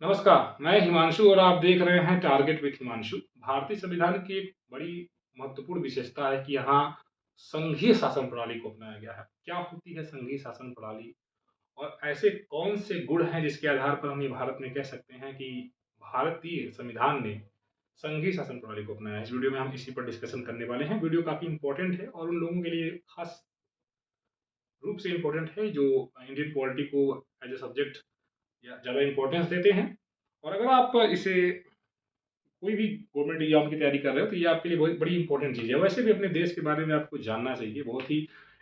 नमस्कार, मैं हिमांशु और आप देख रहे हैं टारगेट विथ हिमांशु। भारतीय संविधान की एक बड़ी महत्वपूर्ण विशेषता है कि यहाँ संघीय शासन प्रणाली को अपनाया गया है। क्या होती है संघीय शासन प्रणाली और ऐसे कौन से गुण हैं जिसके आधार पर हम ये भारत में कह सकते हैं कि भारतीय संविधान ने संघीय शासन प्रणाली को अपनाया है। इस वीडियो में हम इसी पर डिस्कशन करने वाले हैं। वीडियो काफ़ी इंपॉर्टेंट है और उन लोगों के लिए खास रूप से इम्पोर्टेंट है जो इंडियन पॉलिटी को एज ए सब्जेक्ट या ज़्यादा इम्पोर्टेंस देते हैं। और अगर आप इसे कोई भी गवर्नमेंट एग्जाम की तैयारी कर रहे हो तो ये आपके लिए बहुत बड़ी इंपॉर्टेंट चीज़ है। वैसे भी अपने देश के बारे में आपको जानना चाहिए, बहुत ही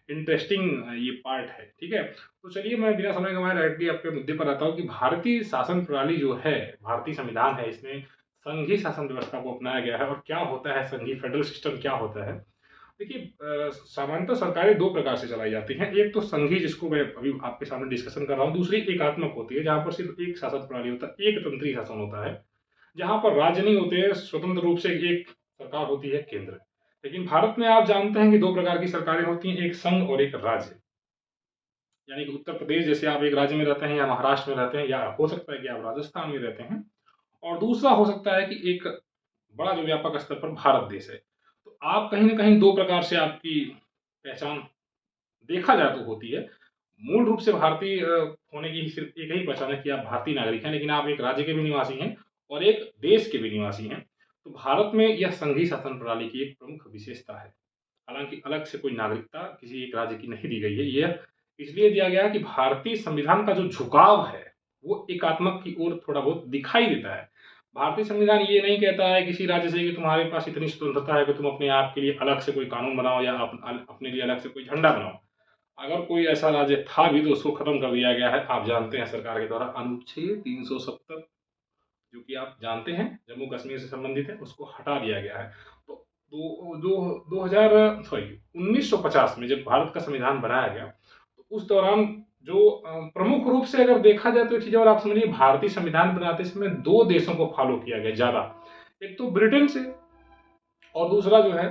इंटरेस्टिंग ये पार्ट है। ठीक है, तो चलिए मैं बिना समय गंवाए डायरेक्टली आपके मुद्दे पर आता हूँ कि भारतीय शासन प्रणाली जो है, भारतीय संविधान है, इसमें संघीय शासन व्यवस्था को अपनाया गया है। और क्या होता है संघीय फेडरल सिस्टम क्या होता है? देखिए, सामान्यतः सरकारें दो प्रकार से चलाई जाती हैं। एक तो संघीय, जिसको मैं अभी आपके सामने डिस्कशन कर रहा हूँ। दूसरी एकात्मक होती है, जहाँ पर सिर्फ एक शासन प्रणाली होता है, एक तंत्री शासन होता है, जहाँ पर राज्य नहीं होते हैं, स्वतंत्र रूप से एक सरकार होती है, केंद्र। लेकिन भारत में आप जानते हैं कि दो प्रकार की सरकारें होती हैं, एक संघ और एक राज्य। यानी कि उत्तर प्रदेश जैसे आप एक राज्य में रहते हैं, या महाराष्ट्र में रहते हैं, या हो सकता है कि आप राजस्थान में रहते हैं। और दूसरा हो सकता है कि एक बड़ा जो व्यापक स्तर पर भारत देश है। तो आप कहीं ना कहीं दो प्रकार से आपकी पहचान देखा जाए तो होती है। मूल रूप से भारतीय होने की सिर्फ एक ही पहचान है कि आप भारतीय नागरिक हैं, लेकिन आप एक राज्य के भी निवासी हैं और एक देश के भी निवासी हैं। तो भारत में यह संघीय शासन प्रणाली की एक प्रमुख विशेषता है। हालांकि अलग से कोई नागरिकता किसी एक राज्य की नहीं दी गई है। यह इसलिए दिया गया है कि भारतीय संविधान का जो झुकाव है वो एकात्मक की ओर थोड़ा बहुत दिखाई देता है। भारतीय संविधान ये नहीं कहता है किसी राज्य से कि तुम्हारे पास इतनी स्वतंत्रता है कि तुम अपने आप के लिए अलग से कोई कानून बनाओ या अपने लिए अलग से कोई झंडा बनाओ। अगर कोई ऐसा राज्य था भी तो उसको खत्म कर दिया गया है। आप जानते हैं सरकार के द्वारा अनुच्छेद 370, जो कि आप जानते हैं जम्मू कश्मीर से संबंधित है, उसको हटा दिया गया है। तो दो दो 2000 सॉरी 1950 में जब भारत का संविधान बनाया गया, तो उस दौरान जो प्रमुख रूप से अगर देखा जाए तो एक चीज और आप समझिए, भारतीय संविधान बनाते समय दो देशों को फॉलो किया गया ज्यादा। एक तो ब्रिटेन से और दूसरा जो है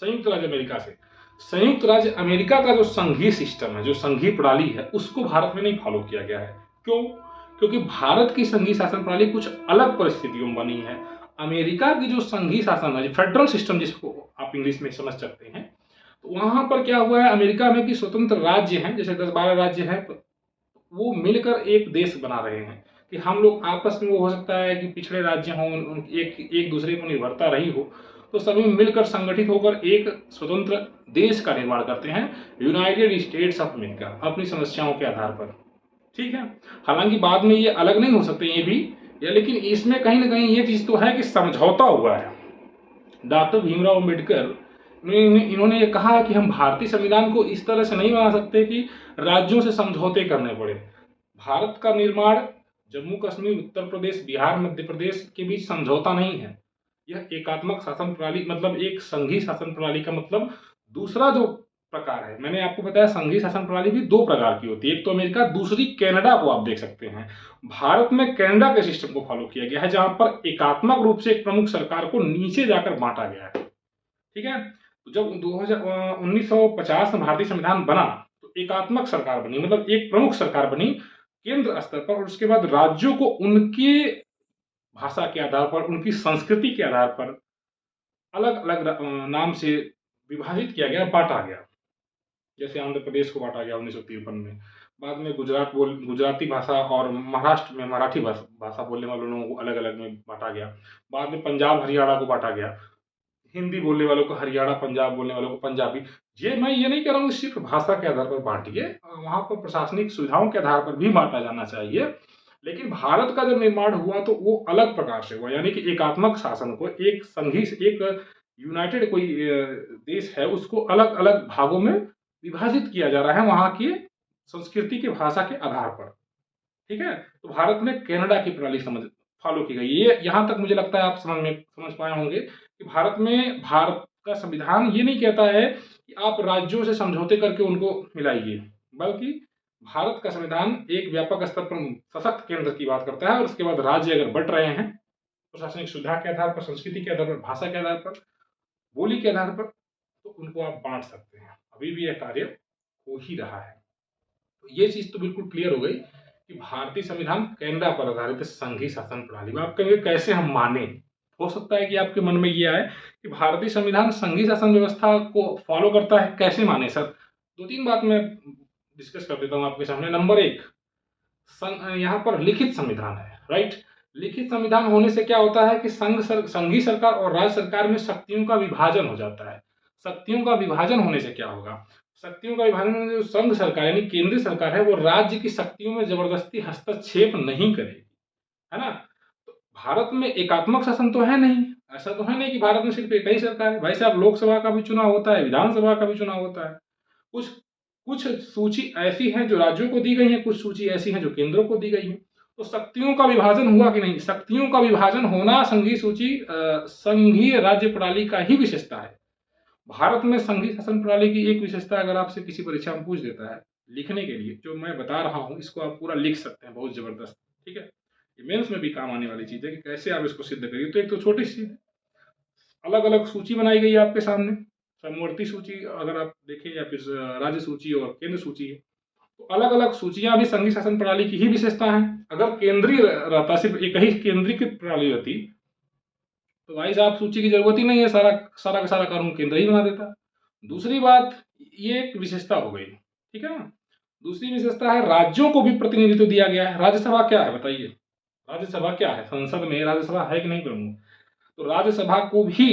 संयुक्त राज्य अमेरिका से। संयुक्त राज्य अमेरिका का जो संघीय सिस्टम है, जो संघीय प्रणाली है, उसको भारत में नहीं फॉलो किया गया है। क्यों? क्योंकि भारत की संघीय शासन प्रणाली कुछ अलग परिस्थितियों में बनी है। अमेरिका की जो संघीय शासन है, फेडरल सिस्टम जिसको आप इंग्लिश में समझ सकते हैं, तो वहां पर क्या हुआ है, अमेरिका में कि स्वतंत्र राज्य हैं, जैसे 10-12 राज्य हैं, तो वो मिलकर एक देश बना रहे हैं कि हम लोग आपस में, वो हो सकता है कि पिछड़े राज्य हों, एक एक दूसरे को निर्भरता रही हो, तो सभी मिलकर संगठित होकर एक स्वतंत्र देश का निर्माण करते हैं, यूनाइटेड स्टेट्स ऑफ अमेरिका, अपनी समस्याओं के आधार पर। ठीक है, हालांकि बाद में ये अलग नहीं हो सकते ये भी, या लेकिन इसमें कहीं ना कहीं ये चीज तो है कि समझौता हुआ है। डॉक्टर भीमराव अम्बेडकर इन्होंने ये कहा कि हम भारतीय संविधान को इस तरह से नहीं बना सकते कि राज्यों से समझौते करने पड़े। भारत का निर्माण जम्मू कश्मीर, उत्तर प्रदेश, बिहार, मध्य प्रदेश के बीच समझौता नहीं है। यह एकात्मक शासन प्रणाली, मतलब एक संघीय शासन प्रणाली का मतलब दूसरा जो प्रकार है। मैंने आपको बताया संघीय शासन प्रणाली भी दो प्रकार की होती है, एक तो अमेरिका, दूसरी कनाडा को आप देख सकते हैं। भारत में कनाडा के सिस्टम को फॉलो किया गया है, जहां पर एकात्मक रूप से एक प्रमुख सरकार को नीचे जाकर बांटा गया है। ठीक है, तो जब 1950 में भारतीय संविधान बना तो एकात्मक सरकार बनी, मतलब एक प्रमुख सरकार बनी केंद्र स्तर पर, और उसके बाद राज्यों को उनके भाषा के आधार पर, उनकी संस्कृति के आधार पर अलग अलग नाम से विभाजित किया गया, बांटा गया। जैसे आंध्र प्रदेश को बांटा गया 1953 में। बाद में गुजराती भाषा और महाराष्ट्र में मराठी भाषा बोलने वाले लोगों को अलग अलग में बांटा गया। बाद में पंजाब हरियाणा को बांटा गया, हिंदी बोलने वालों को हरियाणा, पंजाब बोलने वालों को पंजाबी। मैं ये नहीं कह रहा हूँ सिर्फ भाषा के आधार पर बांटिए, वहां पर प्रशासनिक सुविधाओं के आधार पर भी बांटा जाना चाहिए। लेकिन भारत का जब निर्माण हुआ तो वो अलग प्रकार से हुआ, यानी कि एकात्मक शासन को एक संघीय, एक यूनाइटेड कोई देश है, उसको अलग अलग भागों में विभाजित किया जा रहा है वहां की संस्कृति की भाषा के आधार पर। ठीक है, तो भारत में कनाडा की प्रणाली समझ फॉलो की गई। ये यहां तक मुझे लगता है आप समझ पाए होंगे कि भारत का संविधान ये नहीं कहता है कि आप राज्यों से समझौते करके उनको मिलाइए, बल्कि भारत का संविधान एक व्यापक स्तर पर सशक्त केंद्र की बात करता है, और उसके बाद राज्य अगर बट रहे हैं प्रशासनिक सुविधा के आधार पर, संस्कृति के आधार पर, भाषा के आधार पर, बोली के आधार पर, तो उनको आप बांट सकते हैं। अभी भी यह कार्य हो ही रहा है। तो ये चीज तो बिल्कुल क्लियर हो गई कि भारतीय संविधान कैनेडा पर आधारित संघीय शासन प्रणाली। आप कहेंगे कैसे हम माने? हो सकता है कि आपके मन में ये आए कि भारतीय संविधान संघीय शासन व्यवस्था को फॉलो करता है, कैसे माने सर? दो तीन बात मैं डिस्कस कर देता हूँ आपके सामने। नंबर एक, यहाँ पर लिखित संविधान है, राइट। लिखित संविधान होने से क्या होता है कि संघीय सरकार और राज्य सरकार में शक्तियों का विभाजन हो जाता है। शक्तियों का विभाजन होने से क्या होगा? शक्तियों का विभाजन होने से जो संघ सरकार यानी केंद्रीय सरकार है, वो राज्य की शक्तियों में जबरदस्ती हस्तक्षेप नहीं करेगी, है ना। तो भारत में एकात्मक शासन तो है नहीं। ऐसा तो है नहीं कि भारत में सिर्फ एक ही सरकार है। भाई साहब, लोकसभा का भी चुनाव होता है, विधानसभा का भी चुनाव होता है। कुछ कुछ सूची ऐसी है जो राज्यों को दी गई है, कुछ सूची ऐसी है जो केंद्रों को दी गई है। तो शक्तियों का विभाजन हुआ कि नहीं? शक्तियों का विभाजन होना संघीय सूची संघीय राज्य प्रणाली का ही विशेषता है। भारत में संघीय शासन प्रणाली की एक विशेषता अगर आपसे किसी परीक्षा में पूछ देता है लिखने के लिए, जो मैं बता रहा हूं इसको आप पूरा लिख सकते हैं, बहुत जबरदस्त, ठीक है। ये मेंस में भी काम आने वाली चीज है कि कैसे आप इसको सिद्ध करिए। तो एक तो छोटी सी अलग अलग सूची बनाई गई है आपके सामने, समवर्ती सूची अगर आप देखें, या फिर राज्य सूची और केंद्र सूची है। तो अलग अलग सूचियां भी संघीय शासन प्रणाली की ही विशेषता है। अगर केंद्रीय रहता, सिर्फ एक ही केंद्रीकृत प्रणाली रहती, तो भाई साहब सूची की जरूरत ही नहीं है, सारा सारा का सारा कानून केंद्र ही बना देता। दूसरी बात, ये एक विशेषता हो गई, ठीक है ना। दूसरी विशेषता है राज्यों को भी प्रतिनिधित्व दिया गया है। राज्यसभा क्या है बताइए? राज्यसभा क्या है? संसद में राज्यसभा है कि नहीं प्रमुख? तो राज्यसभा को भी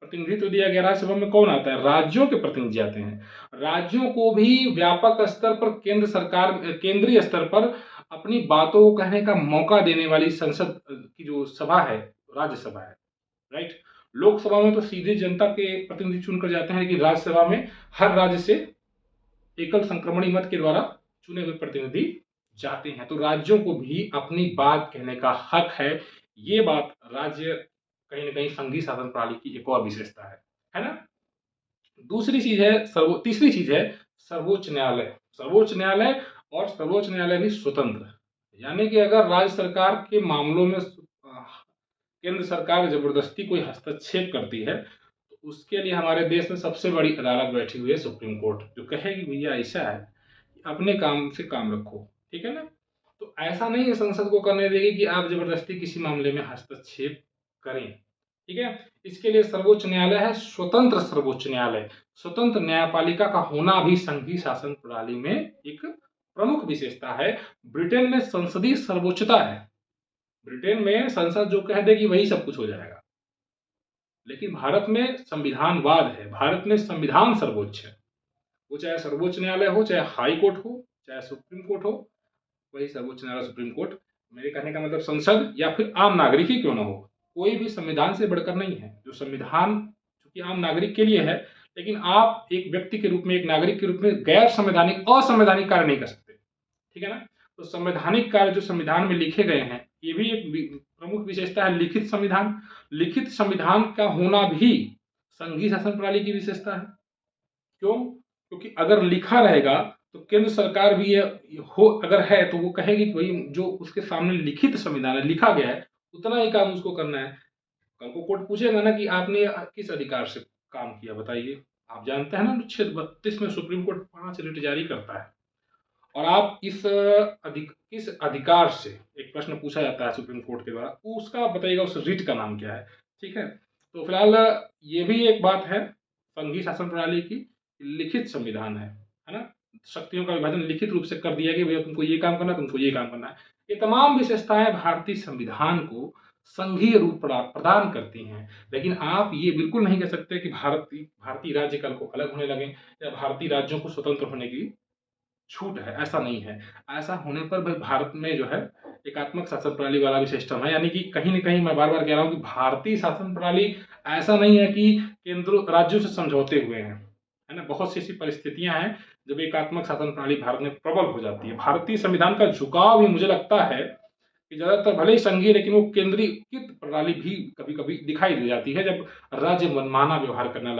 प्रतिनिधित्व दिया गया। राज्यसभा में कौन आता है? राज्यों के प्रतिनिधि आते हैं। राज्यों को भी व्यापक स्तर पर केंद्र सरकार केंद्रीय स्तर पर अपनी बातों को कहने का मौका देने वाली संसद की जो सभा है, राज्यसभा है, राइट। लोकसभा में तो सीधे जनता के प्रतिनिधि चुनकर जाते हैं, लेकिन राज्यसभा में हर राज्य से एकल संक्रमणी मत के द्वारा चुने हुए प्रतिनिधि जाते हैं। तो राज्यों को भी अपनी बात कहने का हक है। ये बात राज्य कहीं ना कहीं संघीय शासन प्रणाली की एक और विशेषता है ना। दूसरी चीज है तीसरी चीज है सर्वोच्च न्यायालय। सर्वोच्च न्यायालय, और सर्वोच्च न्यायालय भी स्वतंत्र, यानी कि अगर राज्य सरकार के मामलों में केंद्र सरकार जबरदस्ती कोई हस्तक्षेप करती है, तो उसके लिए हमारे देश में सबसे बड़ी अदालत बैठी हुई है, सुप्रीम कोर्ट, जो कहेगी भैया ऐसा है, अपने काम से काम रखो, ठीक है ना। तो ऐसा नहीं है संसद को करने देगी कि आप जबरदस्ती किसी मामले में हस्तक्षेप करें, ठीक है। इसके लिए सर्वोच्च न्यायालय है, स्वतंत्र सर्वोच्च न्यायालय। स्वतंत्र न्यायपालिका का होना भी संघीय शासन प्रणाली में एक प्रमुख विशेषता है। ब्रिटेन में संसदीय सर्वोच्चता है। ब्रिटेन में संसद जो कह देगी वही सब कुछ हो जाएगा, लेकिन भारत में संविधानवाद है। भारत में संविधान सर्वोच्च है। वो चाहे सर्वोच्च न्यायालय हो, चाहे हाई कोर्ट हो, चाहे सुप्रीम कोर्ट हो, वही सर्वोच्च न्यायालय सुप्रीम कोर्ट। मेरे कहने का मतलब संसद या फिर आम नागरिक ही क्यों ना हो, कोई भी संविधान से बढ़कर नहीं है। जो संविधान चूंकि आम नागरिक के लिए है, लेकिन आप एक व्यक्ति के रूप में, एक नागरिक के रूप में गैर संवैधानिक असंवैधानिक कार्य नहीं कर सकते, ठीक है ना। तो संवैधानिक कार्य जो संविधान में लिखे गए हैं, ये भी एक प्रमुख विशेषता है, लिखित संविधान। लिखित संविधान का होना भी संघीय शासन प्रणाली की विशेषता है। क्यों? क्योंकि अगर लिखा रहेगा तो केंद्र सरकार भी ये हो अगर है तो वो कहेगी कि भाई जो उसके सामने लिखित संविधान है, लिखा गया है, उतना ही काम उसको करना है। कल को कोर्ट पूछेगा ना कि आपने किस अधिकार से काम किया बताइए। आप जानते हैं ना, अनुच्छेद 32 में सुप्रीम कोर्ट 5 रिट जारी करता है, और आप किस अधिकार से, एक प्रश्न पूछा जाता है सुप्रीम कोर्ट के द्वारा, उसका आप बताइएगा उस रिट का नाम क्या है, ठीक है। तो फिलहाल ये भी एक बात है संघीय शासन प्रणाली की, लिखित संविधान है ना। शक्तियों का विभाजन लिखित रूप से कर दिया कि भैया तुमको ये काम करना है, तुमको ये काम करना है। ये तमाम विशेषताएं भारतीय संविधान को संघीय रूप प्रदान करती हैं। लेकिन आप ये बिल्कुल नहीं कह सकते कि भारतीय राज्य कल को अलग होने लगे, या भारतीय राज्यों को स्वतंत्र होने की छूट है, ऐसा नहीं है। ऐसा होने पर भाई भारत में जो है एकात्मक शासन प्रणाली वाला भी सिस्टम है, यानी कि कहीं न कहीं मैं बार-बार कह रहा हूँ कि भारतीय शासन प्रणाली ऐसा नहीं है कि केंद्र राज्यों से समझौते हुए हैं, है ना? बहुत सी ऐसी परिस्थितियाँ हैं जब एकात्मक शासन प्रणाली भारत में प्रबल हो जाती है। भारतीय संविधान का झुकाव भी मुझे लगता है कि ज़्यादातर भले ही संघीय, लेकिन वो केंद्रीकृत प्रणाली भी कभी-कभी दिखाई दे जाती है जब राज्य मनमाना व्यवहार करने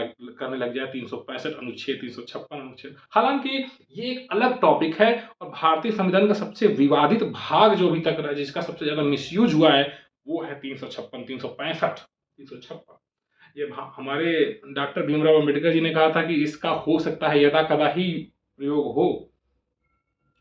लग जाए। 365 अनुच्छेद, 356 अनुच्छेद। हालाँकि ये एक अलग टॉपिक है, और भारतीय संविधान का सबसे विवादित भाग जो अभी तक रहा है, जिसका सबसे ज़्यादा मिसयूज़ हुआ है, वो है 356, 365, 356। ये हमारे डॉक्टर भीमराव अम्बेडकर जी ने कहा था कि इसका हो सकता है यदा-कदा ही प्रयोग हो,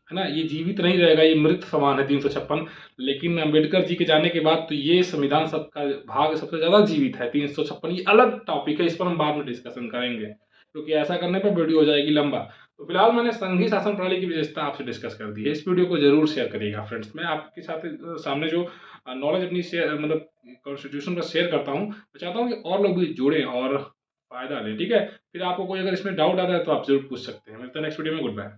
है ना, ये जीवित नहीं रहेगा, ये मृत समान है 356। लेकिन अम्बेडकर जी के जाने के बाद तो ये संविधान सबका भाग सबसे ज़्यादा जीवित है 356। ये अलग टॉपिक है, इस पर हम बाद में डिस्कशन करेंगे, क्योंकि ऐसा करने पर वीडियो हो जाएगी लंबा। तो फिलहाल मैंने संघीय शासन प्रणाली की विशेषता आपसे डिस्कस कर दी है। इस वीडियो को जरूर शेयर करिएगा फ्रेंड्स। मैं आपके साथ सामने जो नॉलेज अपनी शेयर मतलब कॉन्स्टिट्यूशन पर शेयर करता हूँ, मैं चाहता हूँ कि और लोग भी जुड़ें और फायदा लें। ठीक है, फिर आपको कोई अगर इसमें डाउट आता है तो आप जरूर पूछ सकते हैं। मिलते हैं नेक्स्ट वीडियो में। Good bye.